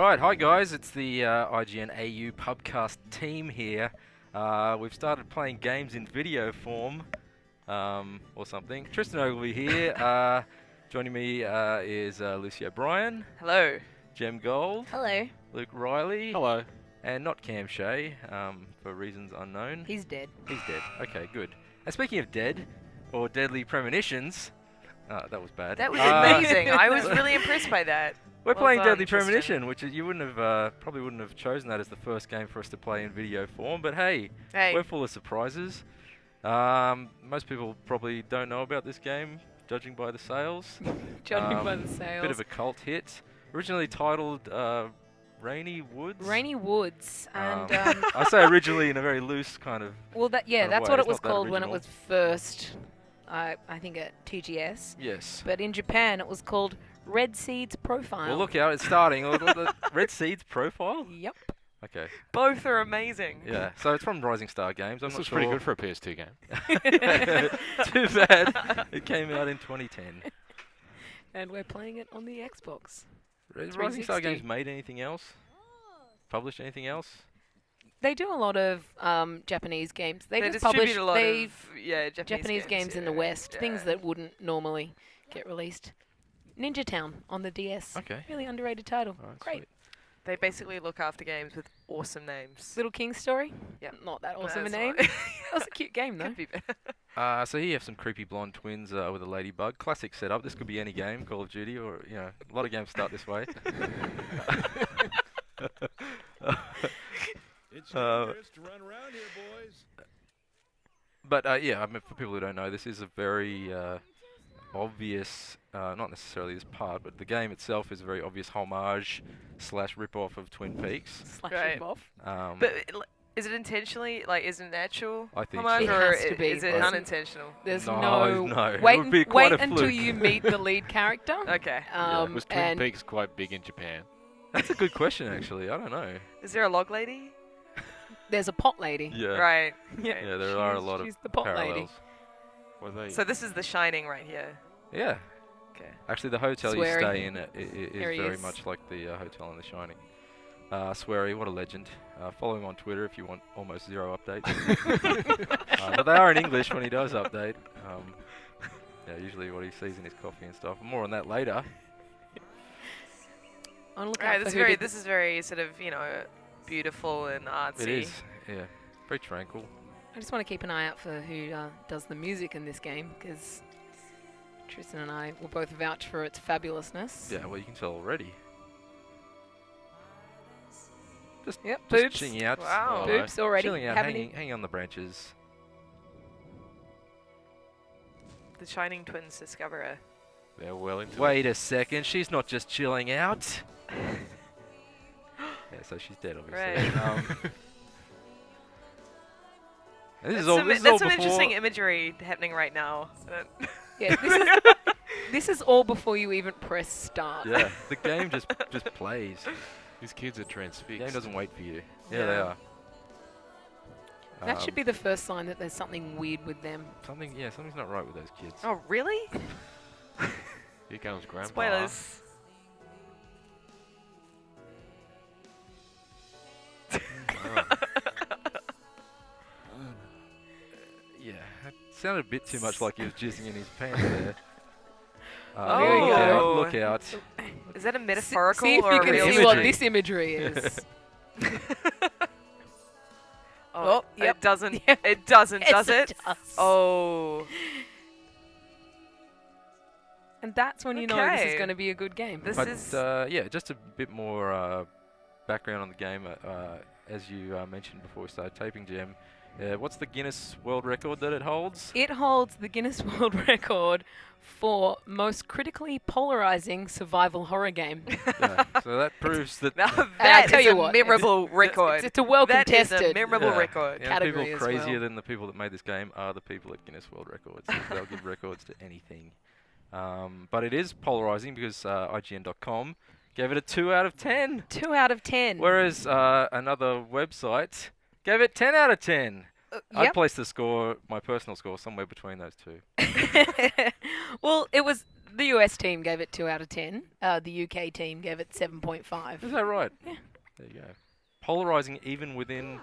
Alright, hi guys, it's the IGN AU Pubcast team here. We've started playing games in video form, or something. Tristan Ogilvy here. Joining me is Lucy O'Brien, Hello. Jem Gold, Hello. Luke Riley, Hello. and not Cam Shea, for reasons unknown. He's dead. He's dead. Okay, good. And speaking of dead, or deadly premonitions, that was bad. That was amazing. I was really impressed by that. We're Well playing done, Deadly Tristan. Premonition, which you wouldn't have probably wouldn't have chosen that as the first game for us to play in video form. But hey, Hey. we're full of surprises. Most people probably don't know about this game, judging by the sales. Judging by the sales. Bit of a cult hit. Originally titled Rainy Woods. Rainy Woods, and I say originally in a very loose kind of. well, kind of that's way. what it It's was not that called when it original. was first. I think at TGS, Yes. but in Japan it was called Red Seeds Profile. Well, look out! It's starting. The Red Seeds profile. Yep. Okay. Both are amazing. Yeah. So it's from Rising Star Games. I'm This not was sure. pretty good for a PS2 game. Too bad. It came out in 2010. And we're playing it on the Xbox. Has Rising Star 360. Games made anything else? Published anything else? They do a lot of Japanese games. They just distribute publish a lot they of Japanese games in the yeah. West, things Yeah. that wouldn't normally get released. Ninja Town on the DS. Okay. Really underrated title. Alright, Great. sweet. They basically look after games with awesome names. Little King Story. Yeah. Not that No, awesome a that's name. fine. That was a cute game though. Could be better. So here you have some creepy blonde twins with a ladybug. Classic setup. This could be any game, Call of Duty, or a lot of games start this way. It's dangerous to run around here, boys. But yeah, I mean, for people who don't know, this is a very obvious, not necessarily this part, but the game itself is a very obvious homage / rip-off of Twin Peaks. Slash Right. him off. But is it intentionally, is it natural I think homage, so. It or has to be. is it There's- unintentional? There's No, no. no, it Wait, would be quite wait a until fluke. you meet the lead character. Okay. Was Twin and Peaks quite big in Japan? That's a good question, actually. I don't know. Is there a log lady? there's a pot lady. Yeah. Right. Yeah, there are a She's- lot of she's the pot lady. parallels. Were they? So this is The Shining right here. Yeah. Okay. Actually, the hotel you Sweary. stay in is Here he very is. much like the hotel in The Shining. Sweary, what a legend. Follow him on Twitter if you want almost zero updates. But they are in English when he does update. Yeah, usually what he sees in his coffee and stuff. More on that later. On look Right. out This for who did this is very sort of beautiful and artsy. It is, yeah. Very tranquil. I just want to keep an eye out for who does the music in this game, because Tristan and I will both vouch for its fabulousness. Yeah, well, you can tell already. Just, Yep, just boobs. chilling out. Wow. Boobs already. Chilling out, Haven't hanging on the branches. The Shining twins discover a. They're well into it. Wait a second, she's not just chilling out. Yeah, so she's dead, obviously. Right. And this is That's all. some, This is that's all some before. interesting imagery happening right now. Yeah, this is all before you even press start. Yeah, the game just plays. These kids are The transfixed. game doesn't wait for you. Yeah, Yeah. they are. That should be the first sign that there's something weird with them. something. Yeah, something's not right with those kids. Oh, really? Here comes Grandpa. Spoilers. Oh. Yeah, it sounded a bit too much like he was jizzing in his pants there. There you look go. out! Look out! Is that a metaphorical See if or you a can real see what imagery. this imagery is. Oh, yep. It doesn't. Yep. It doesn't, Yes, does it? does. Oh. And that's when you know this is Okay. going to be a good game. This But is. yeah, just a bit more background on the game. As you mentioned before we started taping, Jim. What's the Guinness World Record that it holds? It holds the Guinness World Record for most critically polarizing survival horror game. Yeah, so that proves that. Now I that tell is you a what, memorable record. It's a well That is contested. a memorable Yeah. record. Yeah, category people as crazier well. than the people that made this game are the people at Guinness World Records. They'll give records to anything. But it is polarizing because IGN.com gave it a 2 out of 10. 2 out of 10. Whereas another website gave it 10 out of 10. I'd Yep. place the score, my personal score, somewhere between those two. Well, it was The US team gave it 2 out of 10. The UK team gave it 7.5. Is that right? Yeah. There you go. Polarizing even within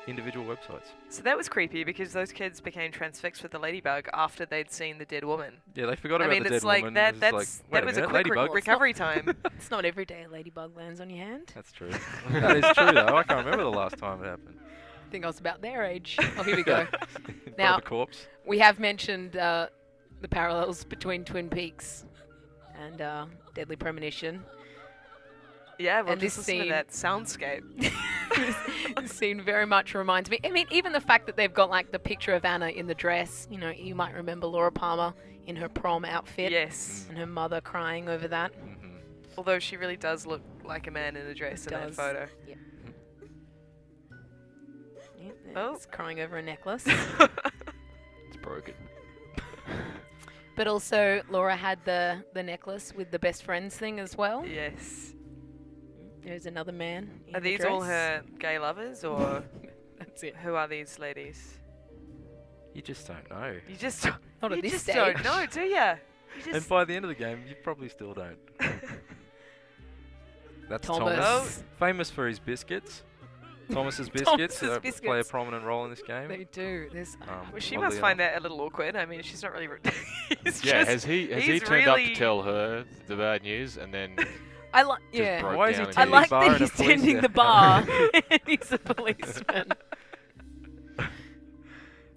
individual websites. So that was creepy because those kids became transfixed with the ladybug after they'd seen the dead woman. Yeah, they forgot I about mean, the it's dead like woman. that. It's That like, wait was a minute, quick ladybug? recovery time. It's not every day a ladybug lands on your hand. That's true. That is true, though. I can't remember the last time it happened. I think I was about their age. Oh, here we go. In front Now- of the corpse. We have mentioned the parallels between Twin Peaks and Deadly Premonition. Yeah, well, And just this listen to scene- that soundscape. This scene very much reminds me. I mean, even the fact that they've got like the picture of Anna in the dress. You know, you might remember Laura Palmer in her prom outfit. Yes. And her mother crying over that. Hmm. Although she really does look like a man in a dress in that Does. photo. Yeah, Oh. it's crying over a necklace. It's broken. But also, Laura had the necklace with the best friends thing as well. Yes. There's another man. In Are the these all dress. her gay lovers, or That's it. who are these ladies? You just don't know. You just Not at you this just stage. don't know, do ya? You And just by the end of the game, you probably still don't. That's Thomas. Thomas. Famous for his biscuits. Thomas's biscuits Thomas's play a biscuits. prominent role in this game. They do. There's. Well, she oddly must find enough. that a little awkward. I mean, she's not really. He's Yeah, just, has he he's turned up really- to tell her the bad news and then I like. just Yeah. broke Why is he down? I tending like bar that in a he's police tending the station? bar. And he's a policeman.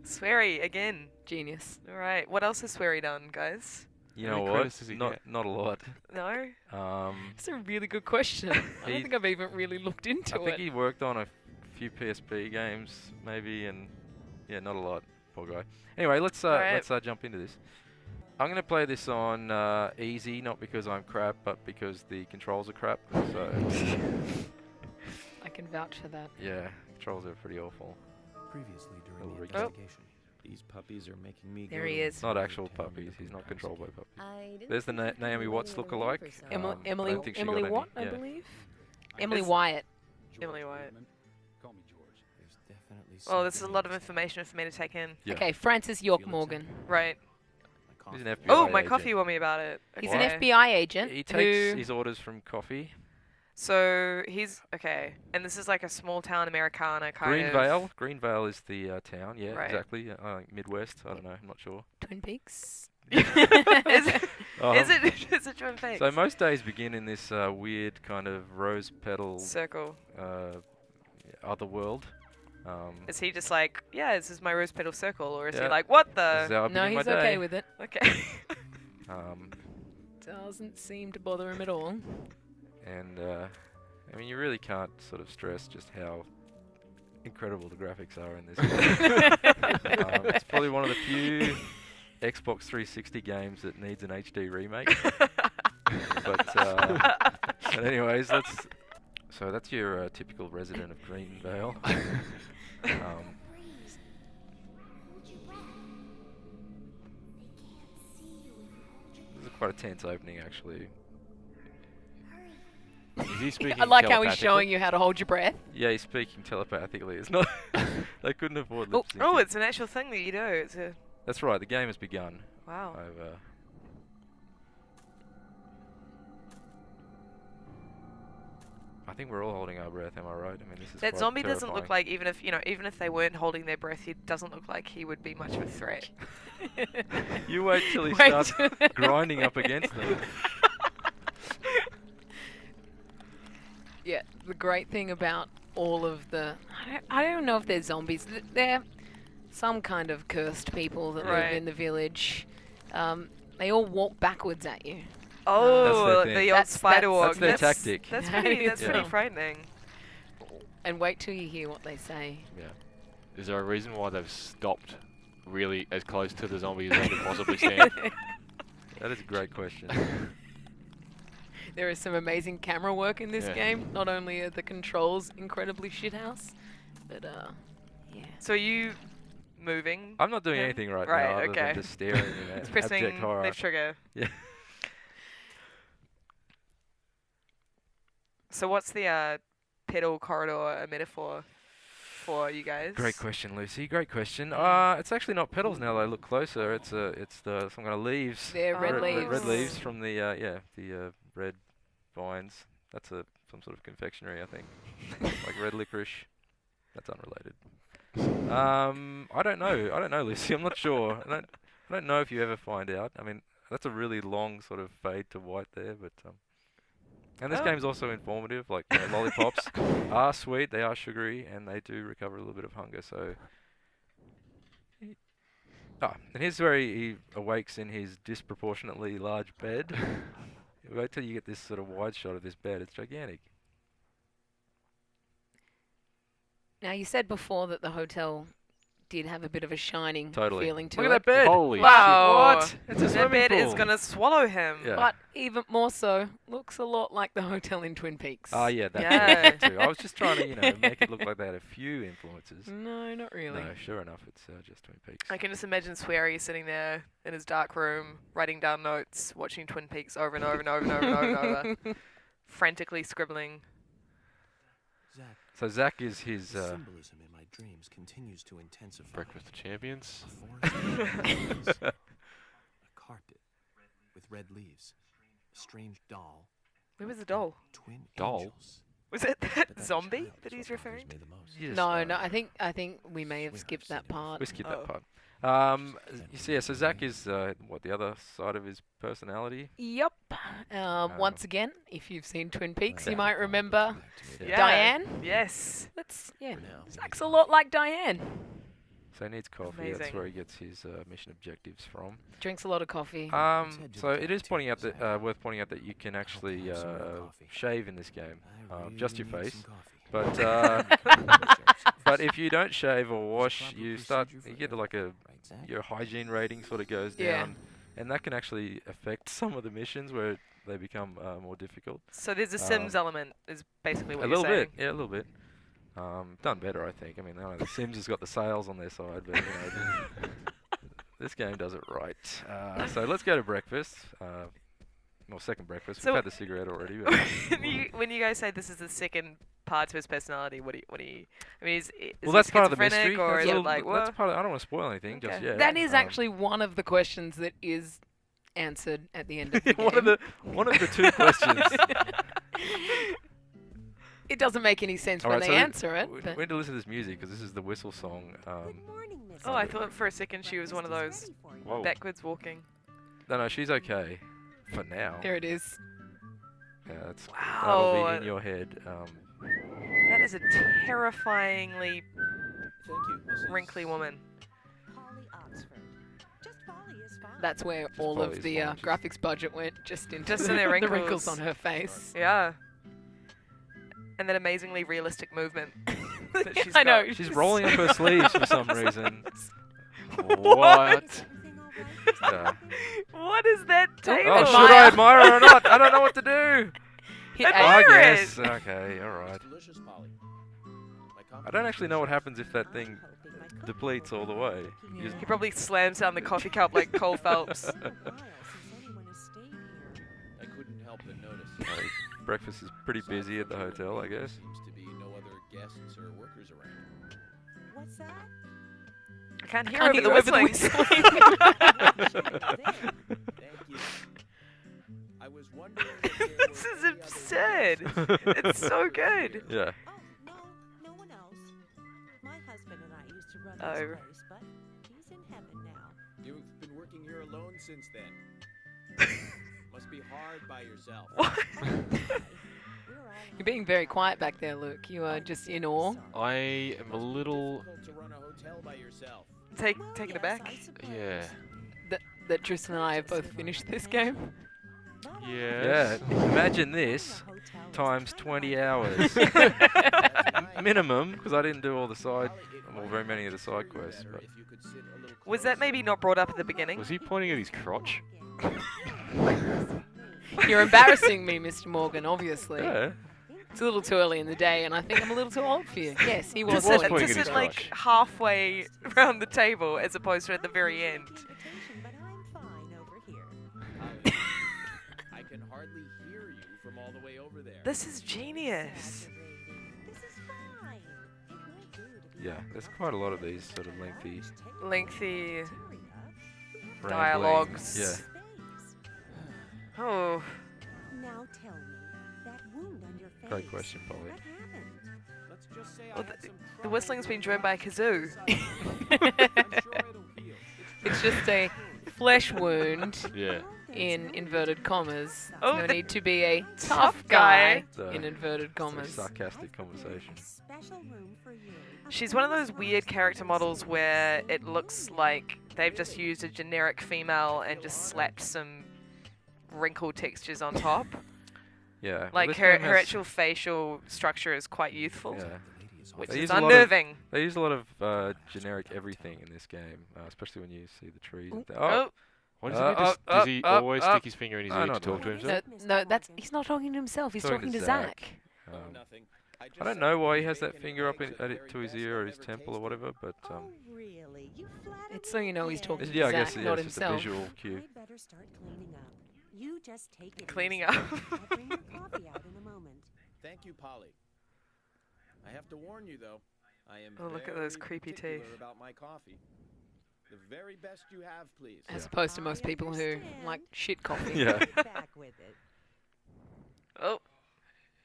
Sweary again. Genius. All right. What else has Sweary done, guys? You How know many what? credits does he get? Not a lot. No. It's a really good question. I don't He- think I've even really looked into I think it. he worked on a few PSP games, maybe, and yeah, not a lot. Poor guy. Anyway, let's Alright. jump into this. I'm gonna play this on easy, not because I'm crap, but because the controls are crap. So I can vouch for that. yeah, controls are pretty awful. Previously during Little the Ricky. investigation, these puppies are making me There go he to is. Not the actual town puppies. He's not controlled by puppies. There's There's the Naomi Watts lookalike. Emily, I Emily, don't think she Emily got any- Watt, I yeah. believe. Emily Is- Wyatt. Emily Wyatt. Call me George. There's definitely Well, this is a something lot of else. information for me to take in. Yeah. Okay, Francis York Felix Morgan. Right. My He's coffee. an FBI Oh, my agent. coffee warned me about it. He's Okay. an FBI agent He takes who his orders from coffee. So he's okay, and this is like a small town Americana kind of. Greenvale. Greenvale is the town. Yeah, Right. exactly. Midwest. I don't know. I'm not sure. Twin Peaks. is it? Um, Is it? Is it Twin Peaks? So most days begin in this weird kind of rose petal circle. other world. Is he just like, yeah, this is my rose petal circle, or is he Yeah. like, what this is the? how I No, begin my he's okay day. with it. Okay. Um, Doesn't seem to bother him at all. and I mean, you really can't sort of stress just how incredible the graphics are in this game. It's probably one of the few Xbox 360 games that needs an HD remake. But anyways, that's your typical resident of Greenvale. This is quite a tense opening, actually. Is he speaking I like how he's telepathically? showing you how to hold your breath. Yeah, he's speaking telepathically. It's not. They couldn't afford lip syncing. Oh, it's an actual thing that you do. It's a That's right. The game has begun. wow. I think we're all holding our breath. Am I right? I mean, this is That quite zombie doesn't look terrifying. like even if they weren't holding their breath, he doesn't look like he would be much of a threat. You wait till he Wait starts till- grinding up against them. Yeah, the great thing about all of the... I don't know if they're zombies. They're some kind of cursed people that live Right. in the village. They all walk backwards at you. Oh, thing. the old That's- spider that's- walk. That's their tactic. That's How pretty. you That's tell. pretty frightening. And wait till you hear what they say. Is there a reason why they've stopped really as close to the zombies as they could possibly stand? That is a great question. There is some amazing camera work in this Yeah. game. Not only are the controls incredibly shithouse, but yeah. So are you moving? I'm not doing Yeah. anything right, Right, now other okay. than just staring in It's abject pressing horror. left trigger. Yeah. So what's the pedal corridor a metaphor? for, you guys? Great question, Lucy. Great question. It's actually not petals now. They look closer. It's some kind of leaves. They're red Oh. leaves. Red leaves from the red vines. That's some sort of confectionery, I think, like red licorice. That's unrelated. I don't know, Lucy. I'm not sure. I don't know if you ever find out. I mean, that's a really long sort of fade to white there, but and this Oh. game's also informative. Like lollipops are sweet, they are sugary, and they do recover a little bit of hunger. So, and here's where he awakes in his disproportionately large bed. Wait till you get this sort of wide shot of this bed. It's gigantic. Now, you said before that the hotel did have a bit of a shining Totally. feeling to Look it. at that bed. Holy Wow. What? It's a That swimming bed is pool. gonna swallow him. Yeah. But even more so, looks a lot like the hotel in Twin Peaks. Yeah, that's Yeah. too. I was just trying to, make it look like they had a few influences. No, not really. No, sure enough, it's just Twin Peaks. I can just imagine Sweary sitting there in his dark room, writing down notes, watching Twin Peaks over and over and over and over and over and over, frantically scribbling. Zach, So Zach is his. the symbolism in my dreams continues to intensify. Breakfast of Champions. A forest of trees, a carpet with red leaves, a strange doll, Where was the doll? twin Doll? angels. Was it But that that zombie child that is he's what bothers referring me to? the most. Yes, No, I think we may have skipped that part. We skipped Oh. that part. You see, so Zach is the other side of his personality. Yep. Once again, if you've seen Twin Peaks, you Yeah. might remember Yeah. Diane. Yes. Yeah. For now, Zach's a lot like Diane. So he needs coffee. That's Amazing. where he gets his mission objectives from. Drinks a lot of coffee. head to So the it is pointing out cafeteria, that Zach. worth pointing out that you can actually have some more coffee. shave in this game, I just your really need face. some coffee. But but if you don't shave or wash, proper you procedure for get like Right, Zach? your hygiene rating sort of goes Yeah. down, and that can actually affect some of the missions where they become more difficult. So there's a Sims element, is basically what A you're little saying. bit, yeah, a little bit. Done better, I think. I mean, I know the Sims has got the sales on their side, but this game does it right. So let's go to breakfast. Well, second breakfast. So- We've had the cigarette already. But when you guys say this is the second part to his personality, what do you? I mean, is well, he that's part of the schizophrenic, mystery. or That's is a it little- like that's what? part of, I don't want to spoil anything just Okay. yet. That is Um, actually one of the questions that is answered at the end of the game. one of the two questions. It doesn't make any sense when Alright, they so answer it. we But need to listen to this music because this is the whistle song. Oh, I thought for a second she was one of those Whoa. backwards walking. No, she's okay for now. there it is. Yeah, that'll be Wow, in your head. that is a terrifyingly Thank you, Mrs. wrinkly woman. Polly Oxford. Just Polly is fine. That's where Just all Polly's of the fine, just- graphics budget went, just into Just the, in their the wrinkles. wrinkles on her face. Yeah. And that amazingly realistic movement. that Yeah, she's I know. got. She's rolling up her sleeves for some reason. What? Everything all right? Yeah. What is that table? Oh, Admire. should I admire her or not? I don't know what to do. Hit Admire A. I it. guess. Okay, all right. Delicious, Polly. My coffee I don't is actually know what delicious. happens if that thing depletes all the way. You just- He probably slams down the coffee cup like Cole Phelps. It's been a while since anyone has stayed here. I couldn't help but notice. Breakfast is pretty Aside busy at from the your hotel, I there guess. Seems to be no other guests or workers around. What's that? I can't hear Can't over the hear over the whistling. Thank you. I was wondering if there This were is any other absurd. guests. It's so good. Yeah. Oh, no one else. My husband and I used to run Oh. this place, but he's in heaven now. You've been working here alone since then. Must be hard by yourself. What? You're being very quiet back there, Luke. You are just in awe. I am a little. Difficult to run a hotel by yourself. Taken aback. Yeah. That Tristan and I have both finished this game. Yeah. Imagine this times 20 hours. Minimum, because I didn't do all the side, well, very many of the side quests. But Was that maybe not brought up at the beginning? Was he pointing at his crotch? You're embarrassing me, Mr. Morgan, obviously. yeah. It's a little too early in the day, and I think I'm a little too old for you. Yes, he was. was Just pointing sit, at his sit like crotch. halfway around the table as opposed to at the very end. But I'm fine over here. I can hardly hear you from all the way over there. This is genius. This is fine. It won't do to Yeah, there's quite a lot of these sort of lengthy Lengthy rambling- dialogues. Yeah, Oh, Now tell me, that wound on your face. great question, Polly. What happened? Let's just say Well, I had some the whistling's been driven by a kazoo. I'm sure it'll heal. It's just a flesh wound Yeah. in inverted commas. Oh, No the need to be a tough tough guy. guy in inverted commas. Sarcastic conversation. Special room for you. She's one of those weird character models where it looks like they've just used a generic female and just slapped some wrinkle textures on top. Yeah. well, Like this her, game her has- actual facial structure is quite youthful, Yeah. which They is use a lot of- unnerving. They use a lot of generic everything in this game, especially when you see the trees. And Oh, Why does he always stick his finger in his No, ear no, to talk to no. himself? No, he's not talking to himself. He's talking to Zach. Nothing. I don't know why he has that finger up to his ear or his temple or whatever, but Oh, really? You flatter It's so you know he's me talking again. to yeah, I Zach, guess yeah, not it's just a himself. visual cue. I'd better start cleaning up. You just take it Cleaning easy. up. I'll bring your coffee out in a moment. Thank you, Polly. I have to warn you, though. I am Oh, look at those very creepy particular teeth. about my coffee. The very best you have, please. As opposed to most people who understand. like shit coffee. Yeah. Get back with it. oh,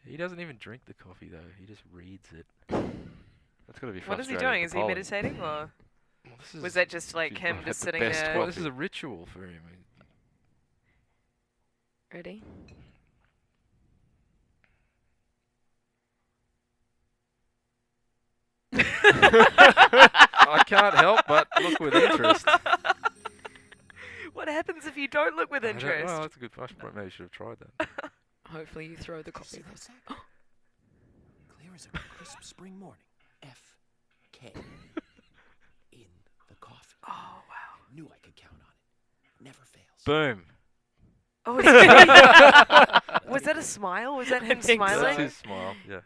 He doesn't even drink the coffee though. He just reads it. That's gotta be what is he frustrating doing? for Is he Polly. meditating, or Well, this is was that just like She's him got just the sitting best there? well, this coffee. is a ritual for him. Ready? I can't help but look with interest. What happens if you don't look with I don't- interest? Well, that's a good question. Maybe I should have tried that. Hopefully you throw the Did you see coffee. that, Zach? Clear as a crisp spring morning. F.K. in the coffee. Oh wow. Knew I could count on it. Never fails. Boom. Oh, was that a smile? Was that him think so. That's smiling? his smile. Yeah.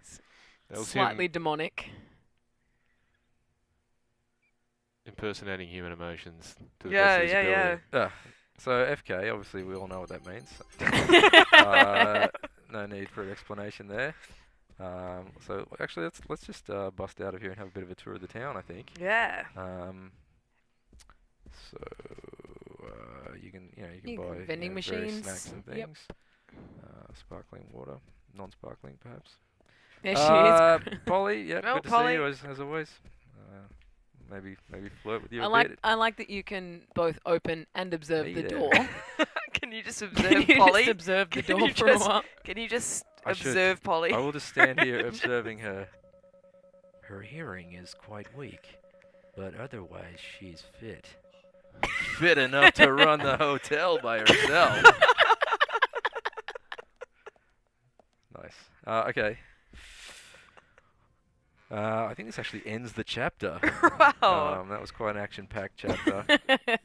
That was Slightly him demonic. impersonating human emotions to the Yeah, best of his yeah, ability. Yeah. So FK, obviously we all know what that means. No need for an explanation there. So actually, let's just bust out of here and have a bit of a tour of the town. I think. Yeah. So you can you can You buy can- vending various machines, snacks and yep. things. Sparkling water, non-sparkling perhaps. There she is. Polly, yeah, Oh, good to Polly. see you as always. Maybe flirt with you I a like bit. I like that you can both open and observe Hey the there. door. Can you just Can observe you Polly? just observe the Can door you for a just- while? Can you just I should. observe Polly? I will just stand here observing her. Her hearing is quite weak, but otherwise she's fit. Fit enough to run the hotel by herself. Nice. Okay. I think this actually ends the chapter. Wow. That was quite an action-packed chapter. There you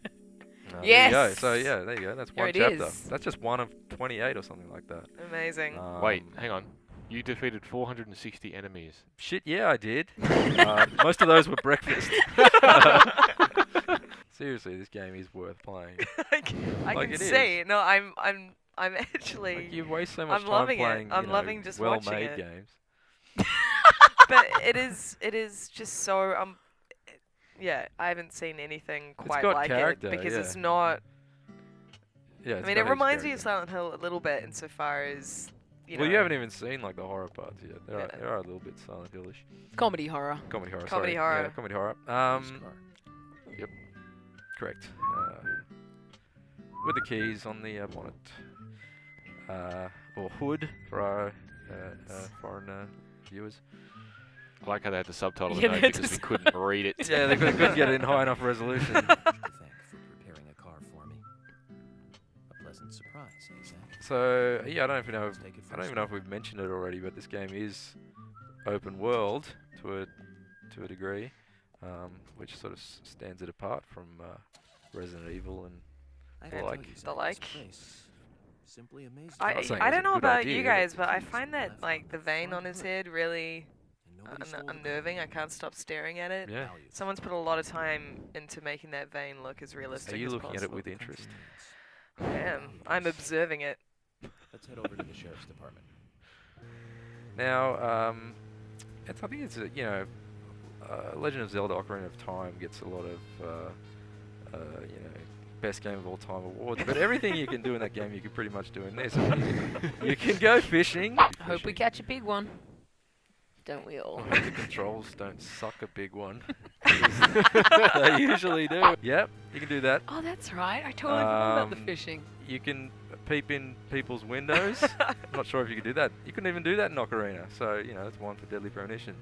go. Yes. So yeah, there you go. That's There one it chapter. is. That's just one of 28 or something like that. Amazing. Wait, Um, hang on. You defeated 460 enemies. Shit, yeah, I did. Most of those were breakfast. Seriously, this game is worth playing. I like can it see. is. No, I'm actually. Like, you waste so much I'm time loving it. playing I'm loving just watching well-made it. games. But it is just so yeah, I haven't seen anything quite got like character, it because yeah. it's not. Yeah, I it's mean, got it heaps reminds me of character. Silent Hill a little bit insofar as you Well, know. you haven't even seen like the horror parts yet. There Yeah. are a little bit Silent Hillish. Comedy horror. Comedy horror. Comedy sorry. horror. Yeah, comedy horror. Scar. Correct. With the keys on the bonnet, or hood for our foreign viewers. I like how they had to subtitle Yeah, the note they had because to we couldn't read it. Yeah, they couldn't get it in high enough resolution. To thank for preparing a car for me. A pleasant surprise, eh, Zach? So yeah, I don't even know. Let's take it I don't even know if we've mentioned it already, but this game is open world to a degree, which sort of stands it apart from Resident Evil and I The have to like. tell you, The Zach, like. this place simply amazing. I'm not saying I it's a don't know good about you idea, guys, but I It's find that left like the on vein front on his foot. head really And nobody stole the unnerving. I gold. can't stop staring at it. yeah. Values. Someone's put a lot of time into making that vein look as realistic Are you as looking at it possible. with interest? I am. I'm observing it. Let's head over to the sheriff's department. Now, I think it's Legend of Zelda: Ocarina of Time gets a lot of best game of all time awards. But everything you can do in that game, you can pretty much do in this. I mean, you can go fishing. Hope we catch a big one. Don't we all? I hope the controls don't suck a big one. They usually do. Yep, you can do that. Oh, that's right. I totally forgot about the Um, fishing. You can peep in people's windows. I'm not sure if you could do that. You couldn't even do that in Ocarina. So, that's one for Deadly Premonition.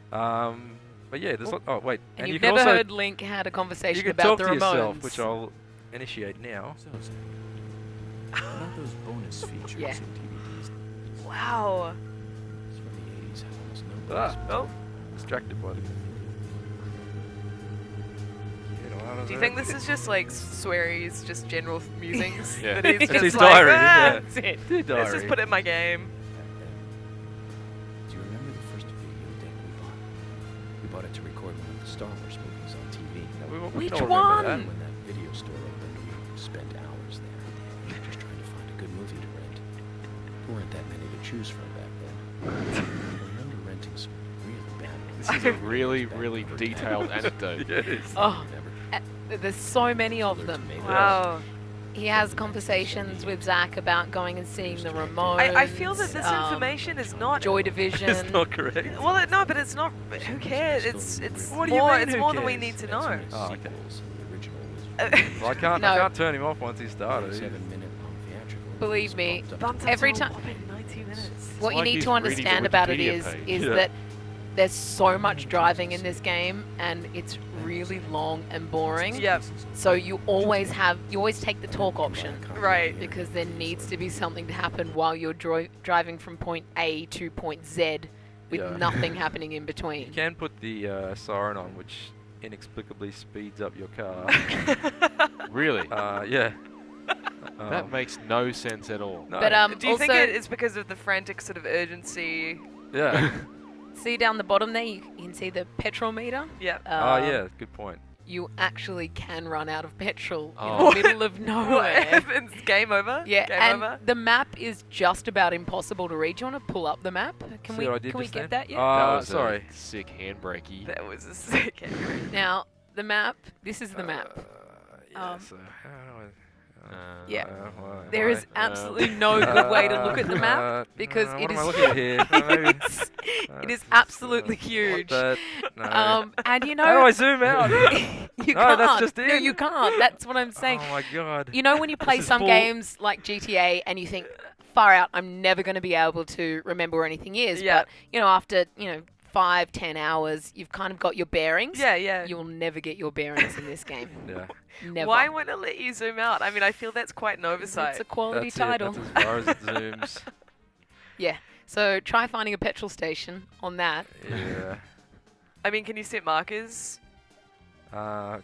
But yeah, there's oh wait, And you you've can never also heard Link had a you conversation can about talk the to Ramones. yourself, which I'll initiate now. So, Zach, about those bonus features Yeah. in DVDs? Wow. It's from the 80s, had almost no Ah, bonus. Oh. Distracted by the. Do you think this is just like Sweary's just general musings? Yeah. That he's It's just his like, diary, "Ah, yeah. that's it. Dear Let's just diary. put it in my game. Back then, do you remember the first video deck we bought? We bought it to record one of the Star Wars movies on TV. We Which can all remember one? that. When that video store opened, we spent hours there, just trying to find a good movie to rent. There weren't that many to choose from back then. I remember renting some really bad ones. This is a really, really detailed anecdote. Yeah, it is. Oh, Never. there's so many of them. Wow. He has conversations with Zach about going and seeing the Ramones. I feel that this information is not. Joy Division. It's not correct. Well, no, but it's not. Who cares? It's What do you more. mean, It's who more than we cares? need to That's know. when the Oh, okay. sequels and the original was Well, I No. can't turn him off once he started. 7-minute-long theatrical. Believe me, Bumped up Every to time- 90 minutes. What you like need he's to reading the understand about it Wikipedia is page. Yeah. that there's so much driving in this game, and it's really long and boring. Yep. So you always take the talk option, Right. because there needs to be something to happen while you're driving from point A to point Z with Yeah. nothing happening in You between. can put the siren on, which inexplicably speeds up your car. Really? Yeah. That makes no sense at all. No. But Do you think also, it's because of the frantic sort of urgency? Yeah. see down the bottom there, you can see the petrol meter. Yep. Oh yeah, good point. You actually can run out of petrol Oh. in the middle of What nowhere. happens? Game over? Yeah, Game and over? the map is just about impossible to read. Do you want to pull up the map? Can See we what I did can we just get then? that yet? That was sorry. a sick handbrakey. That was a sick entry. Now the map. This is the map. Yeah, Um, so how do I? Yeah. Why- There why- is absolutely no good way to look at the map because what it am is I looking at here? Maybe- it is That's, absolutely what huge. that- no. And you know How do I zoom out? you No, can't. that's just No, it. you can't. That's what I'm saying. Oh my god. You know when you play is some full- games like GTA and you think, far out, I'm never going to be able to remember where anything is. Yeah. But, after, 5-10 hours, you've kind of got your bearings. Yeah, yeah. You'll never get your bearings in this game. Yeah. Never. Why won't it let you zoom out? I mean, I feel that's quite an oversight. It's a quality That's title. it. That's as far as it zooms. Yeah. So try finding a petrol station on that. Yeah. I mean, can you set markers? No.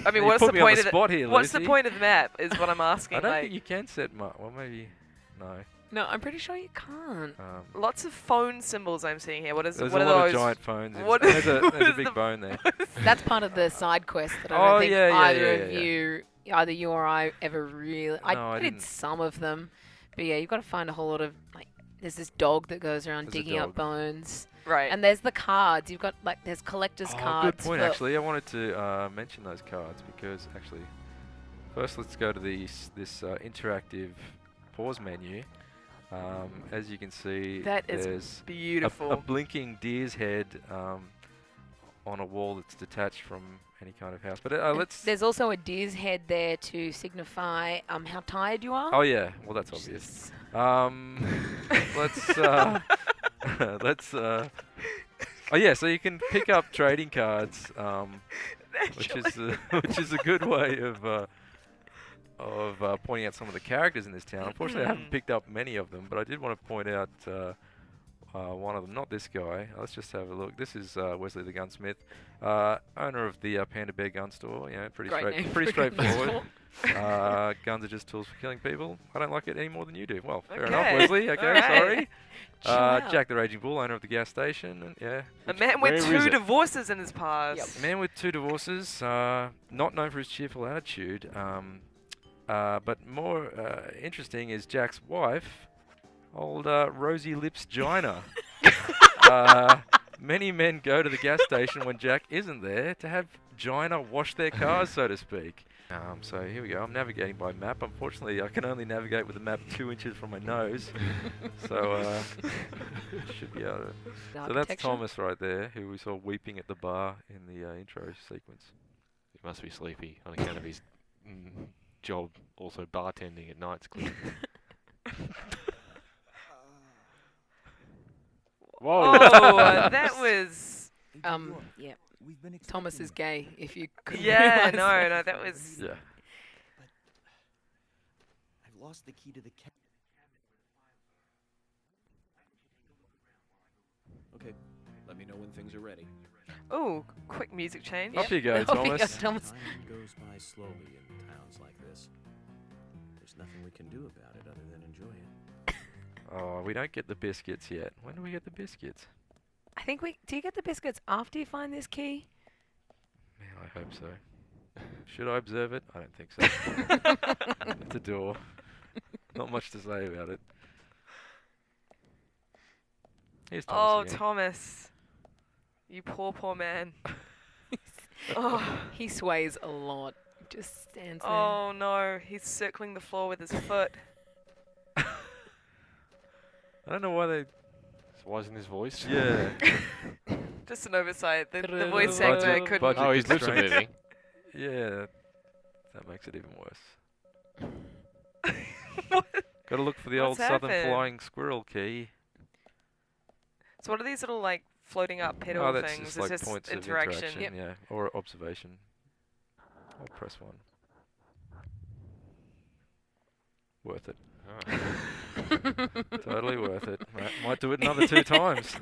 I mean, You what's put the me on point the of spot here, what's the Lucy. point of the map? Is what I'm asking. I don't like, think you can set well, maybe. No. No, I'm pretty sure you can't. lots of phone symbols I'm seeing here. What is? There's what a are lot those? of giant phones. What there's a is big the- bone there. That's part of the side quest that I Oh, don't think yeah, yeah, either yeah, of yeah. you, either you or I, ever really. I No, I did didn't. some of them, but yeah, you've got to find a whole lot of There's this dog that goes around There's a digging up dog. bones, Right. and there's the cards. You've got there's collector's Oh, cards. good point. for- Actually, I wanted to mention those cards because actually, first let's go to this interactive pause menu. As you can see, That is there's beautiful. a blinking deer's head on a wall that's detached from any kind of house. But And let's. There's also a deer's head there to signify how tired you are. Oh yeah, well that's which obvious. is- Let's let's. Oh yeah, so you can pick up trading cards, which is a good way of pointing out some of the characters in this town. Unfortunately, I haven't picked up many of them, but I did want to point out one of them. Not this guy. Let's just have a look. This is Wesley the Gunsmith, owner of the Panda Bear Gun Store. Pretty Great name pretty for a gun straightforward. store. Guns are just tools for killing people. I don't like it any more than you do. Well, fair Okay. enough, Wesley. Okay, Alright. sorry. Chill out. Jack the Raging Bull, owner of the gas station. And, yeah. A man with where is 2 it? divorces in his past. Yep. A man with 2 divorces, not known for his cheerful attitude. But more interesting is Jack's wife, old Rosie Lips Gina. Many men go to the gas station when Jack isn't there to have Gina wash their cars, so to speak. So here we go. I'm navigating by map. Unfortunately, I can only navigate with the map 2 inches from my nose. So should be able to. So that's Thomas right there, who we saw weeping at the bar in the intro sequence. He must be sleepy on account of his job, also bartending at nights. Clearly. Whoa! Oh, that was. Yeah. Thomas is gay, if you could Yeah, no, that was. Yeah. I've lost the key to the cabinet. Okay, let me know when things are ready. Oh, quick music change. Off you go, Off you go, Thomas. Thomas. Time goes by slowly in towns like this. There's nothing we can do about it other than enjoy it. Oh, we don't get the biscuits yet. When do we get the biscuits? I think do you get the biscuits after you find this key? Man, I hope so. Should I observe it? I don't think so. It's a door. Not much to say about it. Here's Thomas Oh, again. Thomas. You poor man. Oh. He sways a lot. Just stands there. Oh no, he's circling the floor with his foot. I don't know why they... Why isn't his voice? Yeah. Just an oversight. The voice actor Budget- couldn't. budget Oh, his lips are constraints. moving. Yeah. That makes it even worse. What? Gotta look for the What's old southern happened? flying squirrel key. So what are these little like floating up pedal Oh, that's things? just It's like just points interaction. of interaction, yeah. Or observation. I'll press 1. Worth it. Oh. Totally worth it. Might do it another 2 times.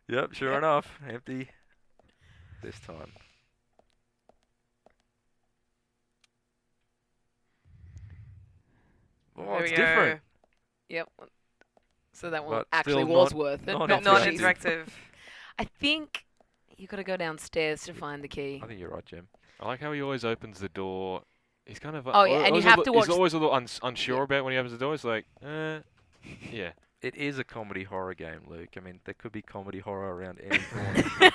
Yep, sure enough. Empty. This time. Oh, There it's we go. different. Yep. So that one But actually still was not- worth it. not But not interactive. interactive. I think you got to go downstairs to find the key. I think you're right, Jim. I like how he always opens the door. He's kind of. Oh, yeah, and you always a have little- to watch He's always a little unsure about when he opens the door. It's like, yeah. It is a comedy horror game, Luke. I mean, there could be comedy horror around any corner. I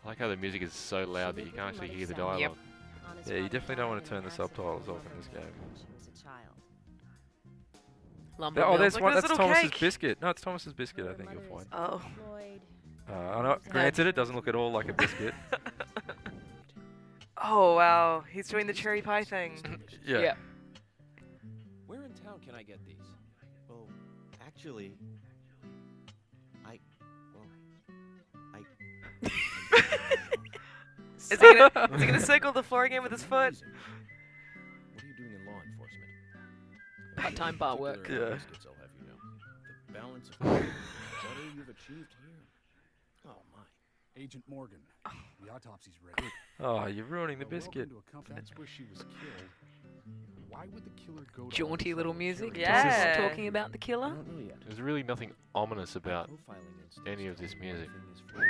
like how the music is so loud that you can't actually hear the dialogue. Yeah, you definitely don't want to turn the subtitles off in this game. Lumber Oh, mill. there's Look one. at this That's little Thomas's cake. biscuit. No, it's Thomas's biscuit. I think you'll find. Oh. I know. Granted, it doesn't look at all like a biscuit. Oh wow, he's doing the cherry pie thing. Yeah. Yeah. Where in town can I get these? Well, actually, Is he gonna circle the floor again with his foot? What are you doing in law enforcement? Part-time bar work. Particular Yeah. biscuits, I'll have you know. The balance of better you've achieved here. Oh my. Agent Morgan, the autopsy's ready. Oh, you're ruining the Well, welcome biscuit. to a company. That's where she was killed. Why would the killer go to all Jaunty this little trouble music. killing Just Yeah. talking about the I killer. don't know yet. There's really nothing ominous about Profiling instance any of this music. everything is free.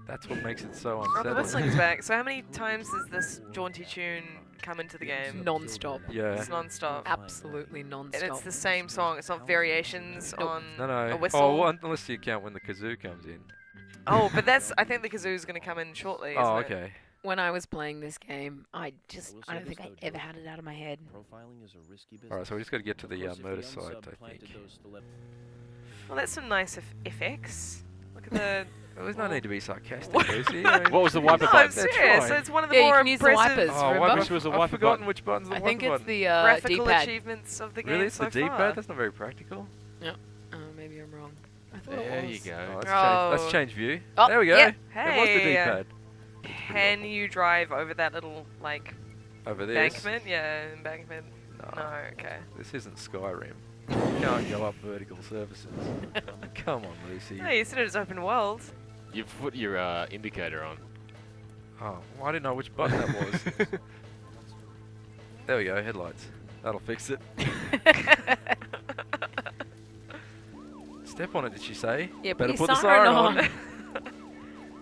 That's what makes it so Oh, the unsettling. whistling's back. So how many times does this jaunty tune come into the game? Non-stop. Yeah. It's non-stop. Absolutely And non-stop. it's the same song. It's not variations Nope. on No, no. a whistle. Oh, well, unless you count when the kazoo comes in. Oh, but that's. I think the kazoo's going to come in shortly. Oh, isn't it? okay. When I was playing this game, I will don't say think this, I though, ever Joe. had it out of my head. Profiling is a risky business. All right, so we just got to get to Of the course, if motor the site, I unsub-planted think. those cele- Well, that's some nice effects. Look at the. Well, there's no need to be sarcastic, What? Lucy. I mean, What was the wiper No, I'm button? That's serious. fine. It's one of the Yeah, you more can use the impressive wipers, Oh, remember? Which was the I've wiper forgotten button? which button's the I wiper think it's button. the graphical D-pad. achievements of the game Really, it's so the D-pad? far. That's not very practical. Maybe I'm wrong. I thought There it you was. go. Let's Oh. change view. Oh, there we go. yeah. It was the Hey, D-pad. Can you drive over that little like Over this. embankment? Yeah, embankment. No, No, okay. this isn't Skyrim. You can't go up vertical surfaces. Come on, Lucy. No, you said it was open world. You've put your indicator on. Oh, well, I didn't know which button that was. There we go, headlights. That'll fix it. Step on it, did she say? Yeah, put Better your put the siren siren on. on.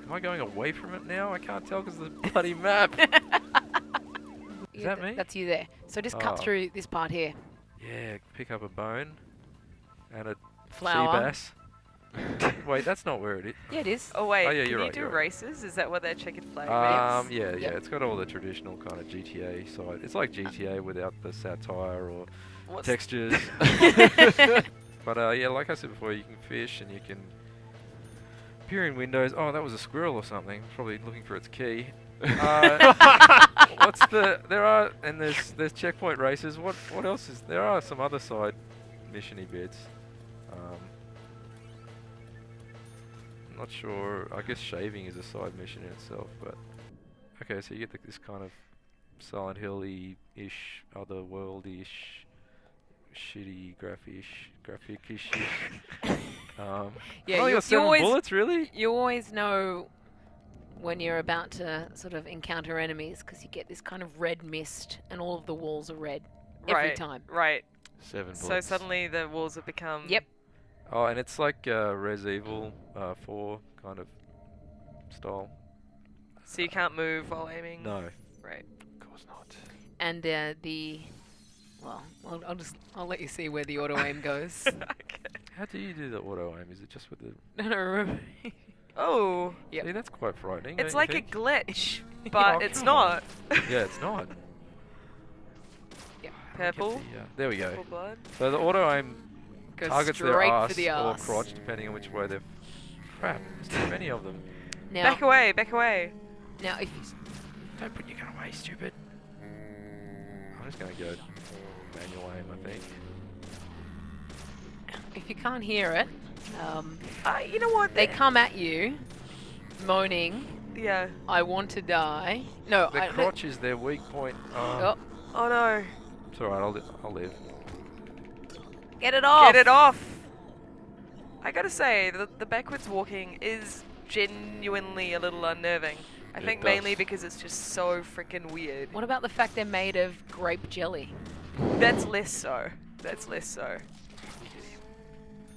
Am I going away from it now? I can't tell because of the bloody map. Is that me? That's you there. So just cut Oh. through this part here. Yeah, pick up a bone. And a sea Flower. bass. Wait, that's not where it is. Yeah, it is. Oh wait, Oh, yeah, can you're you right, do you're right. races? Is that what that checkered flag means? Yeah, Yep. it's got all the traditional kind of GTA side. It's like GTA without the satire or What's textures. But yeah, like I said before, you can fish and you can peer in windows. Oh, that was a squirrel or something. Probably looking for its key. What's the? There's checkpoint races. What else is? There are some other side missiony bits. I'm not sure. I guess shaving is a side mission in itself, but okay. So you get this kind of Silent Hill-y-ish, otherworldy-ish, shitty graphic-ish. Yeah, only you got 7 always- bullets, really? You always know when you're about to sort of encounter enemies because you get this kind of red mist and all of the walls are red every right, time. Right. 7 bullets. So suddenly the walls have become. Yep. Oh, and it's like Res Evil 4 kind of style. So you can't move while aiming. No. Right. Of course not. And I'll let you see where the auto aim goes. Okay. How do you do the auto aim? Is it just with the? No, remember. Oh, Yep. See, that's quite frightening. it's don't like you a think? glitch, but Oh, it's come on. not. Yeah, it's not. Purple. Get the, there we go. Purple blood. So the auto aim Goes targets their straight ass for the or arse. crotch, depending on which way they're. Crap, there's too many of them. Now, Back away, back away. now if Don't put your gun away, stupid. I'm just gonna go manual aim, I think. you can't hear it, You know what? they come at you, moaning, Yeah. "I want to die." No, The crotch is their weak point. Oh, Oh no. It's alright, I'll live. get it off! Get it off. I gotta say, the backwards walking is genuinely a little unnerving. I It think does. mainly because it's just so freaking weird. What about the fact they're made of grape jelly? That's less so. That's less so.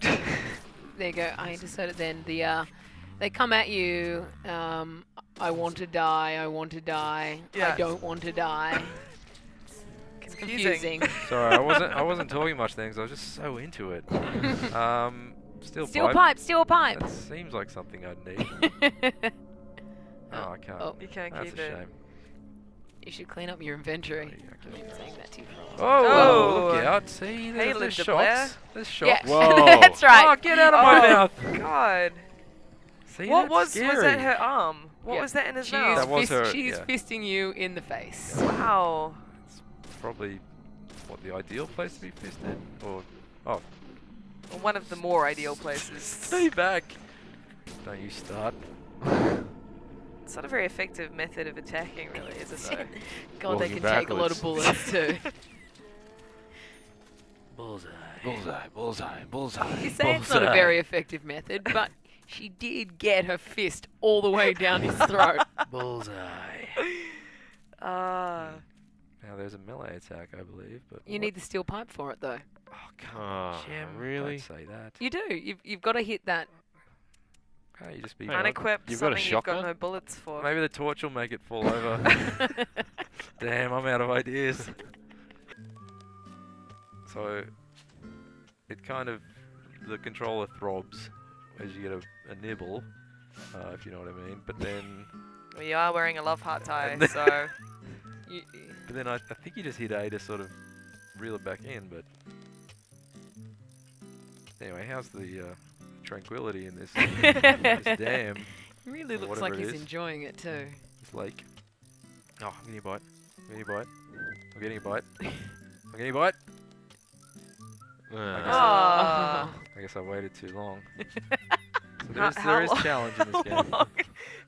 There you go. I inserted then they come at you. I want to die. I want to die. Yeah. I don't want to die. It's confusing. Sorry, I wasn't talking much then 'cause I was just so into it. Steel pipe. Steel pipe. That seems like something I'd need. Oh, I can't. Oh. You can't That's keep a it. shame. You should clean up your inventory. Okay. I've been saying that to you for a Oh, while. Oh. look out. See, there's Linda Blair. shots. There's Yeah, shots. Whoa. that's right. Oh, get out of my Oh. mouth. God. See, What that's was scary. that her arm? What Yeah. was that in his She's, mouth? That was her, she's yeah. fisting you in the face. Wow. Probably what the ideal place to be fisted, or oh, One of the more ideal places. stay back. Don't you start. It's not a very effective method of attacking, really, is it though? God, they Walking can take a lot of backwards. bullets too. Bullseye. Bullseye, bullseye, bullseye. You say it's not a Bullseye. very effective method, but she did get her fist all the way down his throat. Bullseye. Ah. Now there's a melee attack, I believe, but You need the steel pipe for it though. Oh, come on, Oh, Jim. really? Don't say that. You do. You've got to hit that. Can't you just be? Hang on. Unequipped, You've got a something you've got shotgun? no bullets for. Maybe the torch will make it fall over. Damn, I'm out of ideas. So, it kind of, the controller throbs as you get a nibble, if you know what I mean. But then, Well, you are wearing a love heart tie, And then- so. You, I think you just hit A to sort of reel it back in. But anyway, how's the tranquility in this, this dam, he really Or looks whatever like it he's is. enjoying it too. this lake? Oh, I'm getting a bite. I'm getting a bite. I'm getting a bite. I'm getting a bite. Ah. I guess I waited too long. So How- there is how challenge in this game. long?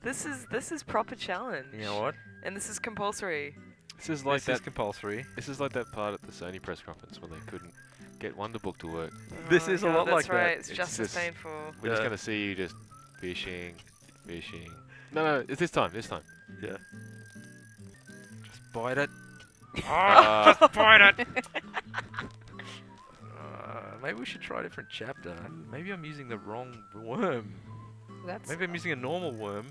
This is proper challenge. You know what? And this is compulsory. This is like This is that. compulsory. This is like that part at the Sony press conference when they couldn't get Wonderbook to work. This Oh is a God, lot that's like that. right. It's It's just as just- painful. We're just Yeah. gonna see you just fishing. No, it's this time. Yeah. Just bite it. Ah. Just bite it. Maybe we should try a different chapter. Maybe I'm using the wrong worm. That's Maybe I'm using a normal worm.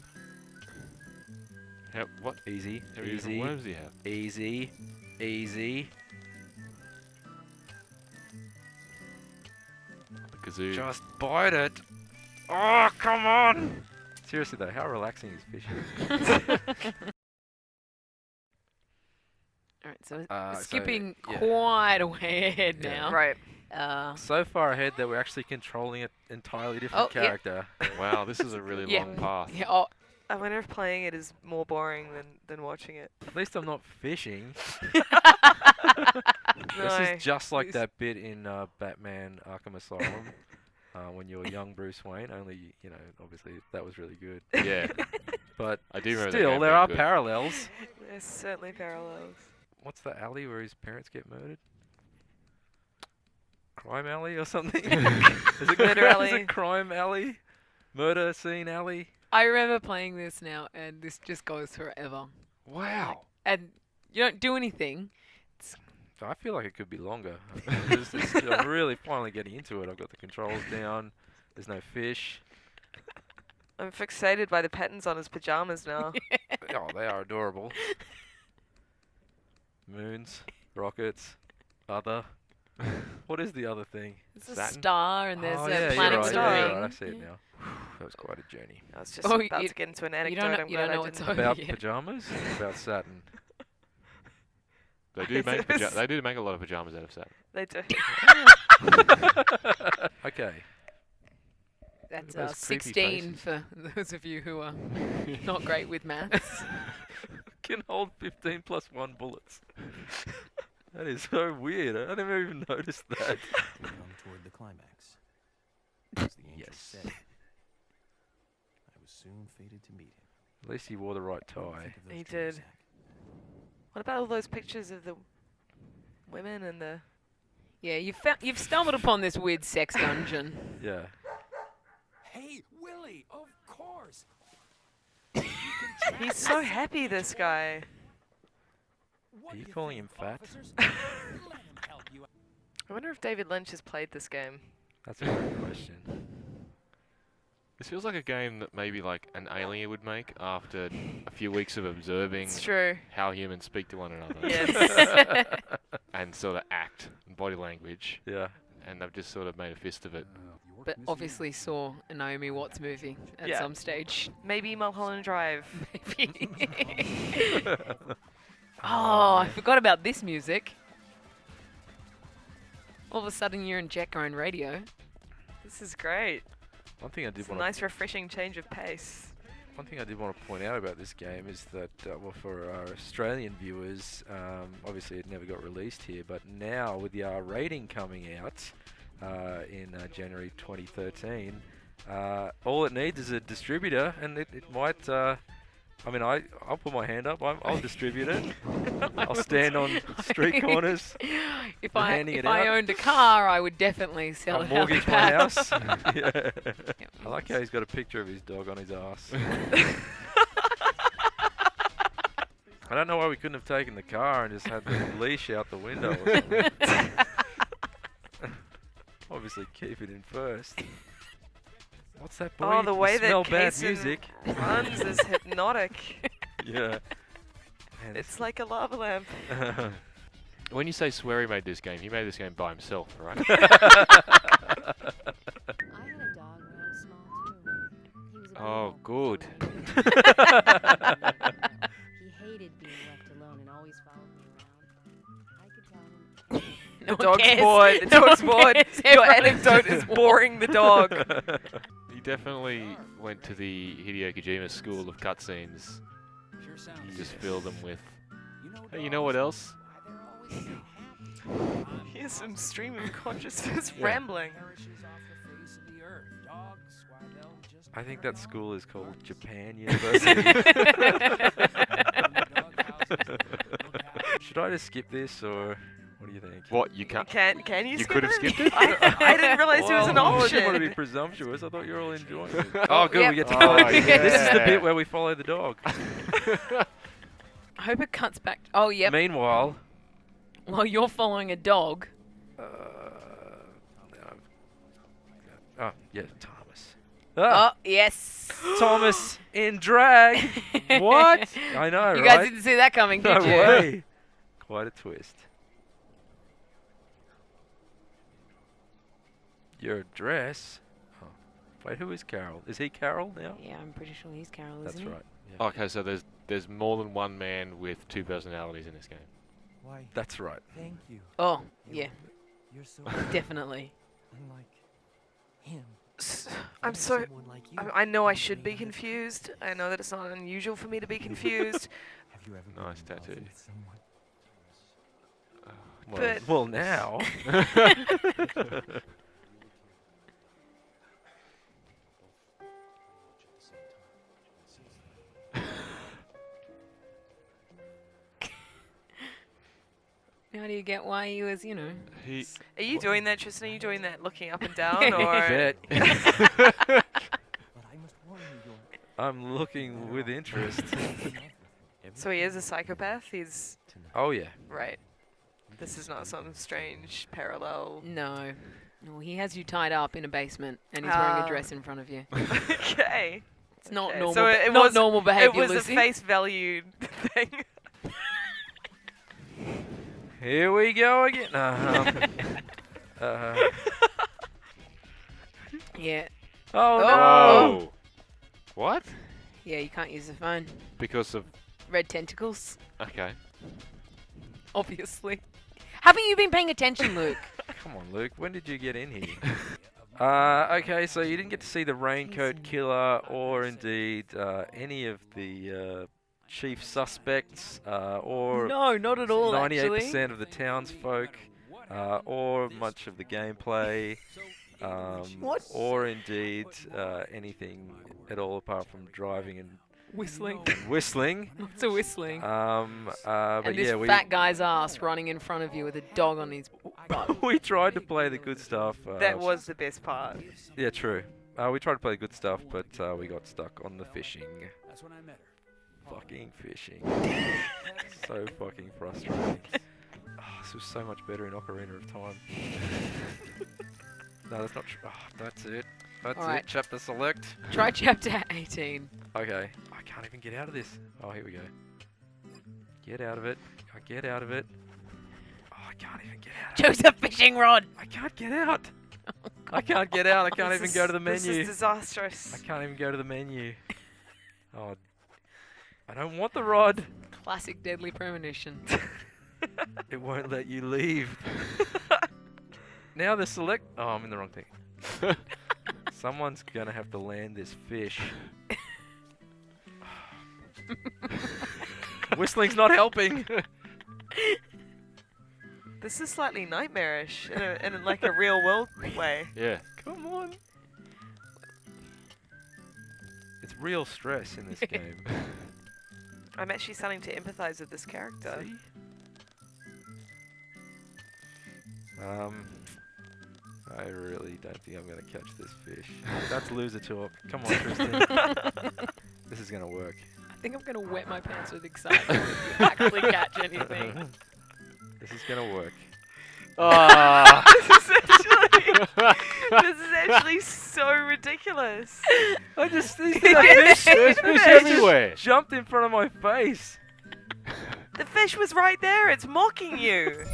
What? Easy. How many different Easy. worms do you have? Easy. Easy. kazoo. Just bite it. Oh, come on! Seriously though, how relaxing is fishing? Alright, so So, skipping yeah. quite a way ahead Yeah. now. Right. So far ahead that we're actually controlling an entirely different Oh, yeah. character. Wow, this is a really Yeah. long path. Yeah, oh, I wonder if playing it is more boring than watching it. At least I'm not fishing. No. This is just like Please. that bit in Batman Arkham Asylum when you were young Bruce Wayne. Only, you know, obviously that was really good. Yeah, But I do remember that still, game there being are good. parallels. There's certainly parallels. What's the alley where his parents get murdered? Crime alley or something? Is it Murder Is alley. it crime alley? Murder scene alley? I remember playing this now, and this just goes forever. Wow. And you don't do anything. I feel like it could be longer. I'm really finally getting into it. I've got the controls down. There's no fish. I'm fixated by the patterns on his pajamas now. Oh, they are adorable. Moons, rockets, other. What is the other thing? There's a Saturn? star, and there's Oh, a yeah, planet you're with right, a yeah, ring. you're right, I see it now. That was quite a journey. I was just Oh, about you- to get into an you anecdote. don't know- I'm you glad don't know I what's didn't. over About yet. pajamas? About Saturn. They do make they do make a lot of pajamas out of Saturn. They do. Okay. That's Those creepy 16 faces. for those of you who are not great with maths. Can hold 15 plus 1 bullets. That is so weird. I never even noticed that. We come toward the climax. As the angel Yes. said, I was soon fated to meet him. At least he wore the right What do you tie. think of those He dreams, did. Zach? What about all those pictures of the women and the? Yeah, you've stumbled upon this weird sex dungeon. Yeah. Hey, Willie, of course. He's so happy, this guy. What Are you do calling think, him fat? officers? Let him help you out. I wonder if David Lynch has played this game. That's a great question. This feels like a game that maybe like an alien would make after a few weeks of observing It's true. how humans speak to one another Yes. and sort of act and body language, Yeah. and they've just sort of made a fist of it. You work But in this obviously saw a Naomi Watts movie at Yeah. some stage. Maybe Mulholland Drive. Maybe. Oh, I forgot about this music. All of a sudden you're in Jack Own Radio. This is great. One thing I did It's a want to nice, refreshing change of pace. One thing I did want to point out about this game is that, well, for our Australian viewers, obviously it never got released here, but now with the R rating coming out in January 2013, all it needs is a distributor, and it might. I mean, I'll put my hand up. I'll distribute it. I'll stand on street corners. If and I handing it I out. owned a car, I would definitely sell I'll it. mortgage out my the back. house. Yeah. I like how he's got a picture of his dog on his ass. I don't know why we couldn't have taken the car and just had the leash out the window. Or something. Obviously, keep it in first. What's that boy? Oh, the You way smell that bad Kaysen music. runs is hypnotic. Yeah. Man, It's like a lava lamp. When you say Swery made this game, he made this game by himself, right? I had a dog when I was small too. He was a Oh, beagle. good. He hated being left alone and always followed me around. I could tell him. No The one dog's cares. bored. The No dog's one bored. cares. Your Everyone- anecdote is boring the dog. He definitely went to the Hideo Kojima school of cutscenes. Sure sounds He just good. filled them with, You know, hey, you know what else? why they're always happy. Here's some stream of consciousness Yeah. rambling. Perishes off the face of the earth. Dogs, why they'll just I think never that know. school is called Japan University. Should I just skip this, or what do you think? What, you can't? Can you You skip could have it? skipped it? I didn't realize it was an Well, I didn't want to be option. presumptuous. I thought you were all enjoying it. Oh, good. Yep. We get to Oh, follow. This is the yeah. bit where we follow the dog. I hope it cuts back. Oh, yep. Meanwhile, While you're following a dog. no. Oh, yeah, Thomas. Ah, Oh, yes. Thomas in drag. What? I know, You right? guys didn't see that coming, No did you? way. Quite a twist. your address. Oh. Wait, who is Carol? Is he Carol now? Yeah, I'm pretty sure he's Carol, That's isn't he? right. Yeah. Okay, so there's more than one man with two personalities in this game. Why, That's right. thank you. Oh, yeah, You're so definitely. unlike him. I'm so. I know I should be confused. I know that it's not unusual for me to be confused. Have you ever Nice been in love tattoo. with someone? Well, But- well now. How do you get why he was, He. Are you doing that, Tristan? Are you doing that looking up and down? Or Bet. But I must warn you, you're I'm looking with interest. So he is a psychopath? He's. Oh yeah. Right. This is not some strange parallel. No. No, he has you tied up in a basement and he's wearing Ah. a dress in front of you. Okay. It's not Okay, normal. so it not was- normal behavior, It was Lucy. a face valued thing. Here we go again. Yeah. Oh no. Whoa. What? Yeah, you can't use the phone. Because of. Red tentacles, Okay. obviously. Haven't you been paying attention, Luke? Come on, Luke. When did you get in here? Okay, so you didn't get to see the Raincoat Killer or indeed any of the chief suspects or No, not at all, 98% actually. of the townsfolk or much of the gameplay What? or indeed anything at all apart from driving and Whistling. whistling. Lots of whistling. But And this yeah, we fat guy's ass running in front of you with a dog on his butt. we tried to play the good stuff. That was the best part. Yeah, true. We tried to play the good stuff, but we got stuck on the fishing. That's when I met her. Fucking fishing. So fucking frustrating. Oh, this was so much better in Ocarina of Time. No, that's not true. Oh, that's it. That's it. Alright. Chapter select. Try chapter 18. Okay. I can't even get out of this. Oh, here we go. Get out of it. I get out of it. Oh, I can't even get out of it. Choose a fishing rod. I can't get out. I can't get out. I can't This even is- go to the This menu. is disastrous. I can't even go to the menu. Oh, I don't want the rod. Classic deadly premonition. It won't let you leave. Now the select. Oh, I'm in the wrong thing. Someone's gonna have to land this fish. Whistling's not helping. This is slightly nightmarish in like a real world way. Yeah. Come on. It's real stress in this game. I'm actually starting to empathize with this character. See? I really don't think I'm gonna catch this fish. That's loser talk. Come on, Tristan. This is gonna work. I think I'm going to wet my pants with excitement if you actually catch anything. This is gonna work. Ah. This is actually so ridiculous. I just these There's fish everywhere. jumped in front of my face. The fish was right there. It's mocking you.